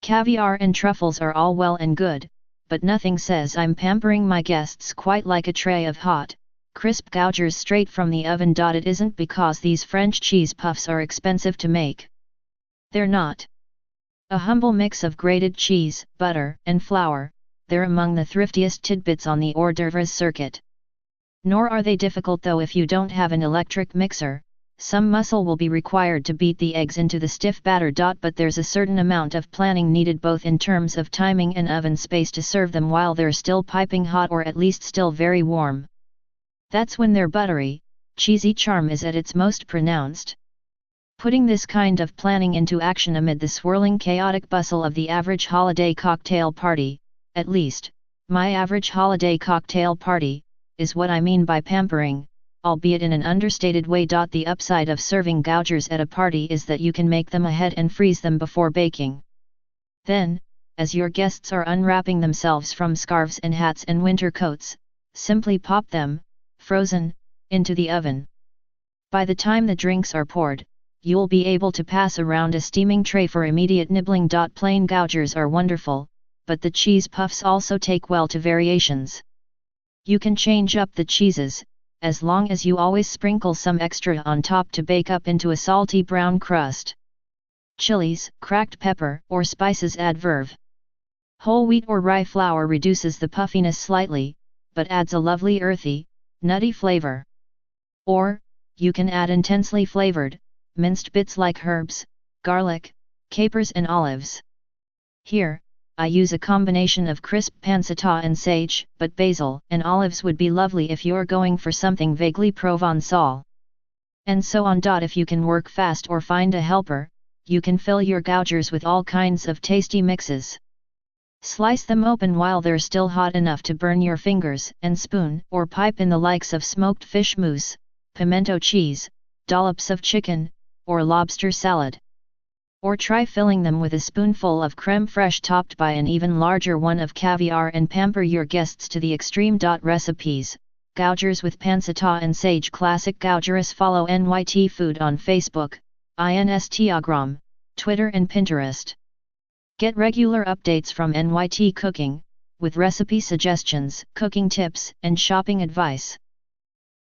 Caviar and truffles are all well and good, but nothing says I'm pampering my guests quite like a tray of hot, crisp Gougères straight from the oven. It isn't because these French cheese puffs are expensive to make. They're not. A humble mix of grated cheese, butter, and flour, they're among the thriftiest tidbits on the hors d'oeuvres circuit. Nor are they difficult though if you don't have an electric mixer. Some muscle will be required to beat the eggs into the stiff batter. But there's a certain amount of planning needed both in terms of timing and oven space to serve them while they're still piping hot or at least still very warm. That's when their buttery, cheesy charm is at its most pronounced. Putting this kind of planning into action amid the swirling chaotic bustle of the average holiday cocktail party, at least, my average holiday cocktail party, is what I mean by pampering, albeit in an understated way. The upside of serving Gougères at a party is that you can make them ahead and freeze them before baking. Then, as your guests are unwrapping themselves from scarves and hats and winter coats, simply pop them, frozen, into the oven. By the time the drinks are poured, you'll be able to pass around a steaming tray for immediate nibbling. Plain Gougères are wonderful, but the cheese puffs also take well to variations. You can change up the cheeses, as long as you always sprinkle some extra on top to bake up into a salty brown crust. Chilies, cracked pepper, or spices add verve. Whole wheat or rye flour reduces the puffiness slightly, but adds a lovely earthy, nutty flavor. Or, you can add intensely flavored, minced bits like herbs, garlic, capers and olives. Here, I use a combination of crisp pancetta and sage, but basil and olives would be lovely if you're going for something vaguely Provençal. And so on. If you can work fast or find a helper, you can fill your Gougères with all kinds of tasty mixes. Slice them open while they're still hot enough to burn your fingers and spoon or pipe in the likes of smoked fish mousse, pimento cheese, dollops of chicken, or lobster salad. Or try filling them with a spoonful of crème fraîche topped by an even larger one of caviar and pamper your guests to the extreme. Recipes, Gougères with pancetta and sage classic Gougères. Follow NYT Food on Facebook, Instagram, Twitter and Pinterest. Get regular updates from NYT Cooking, with recipe suggestions, cooking tips and shopping advice.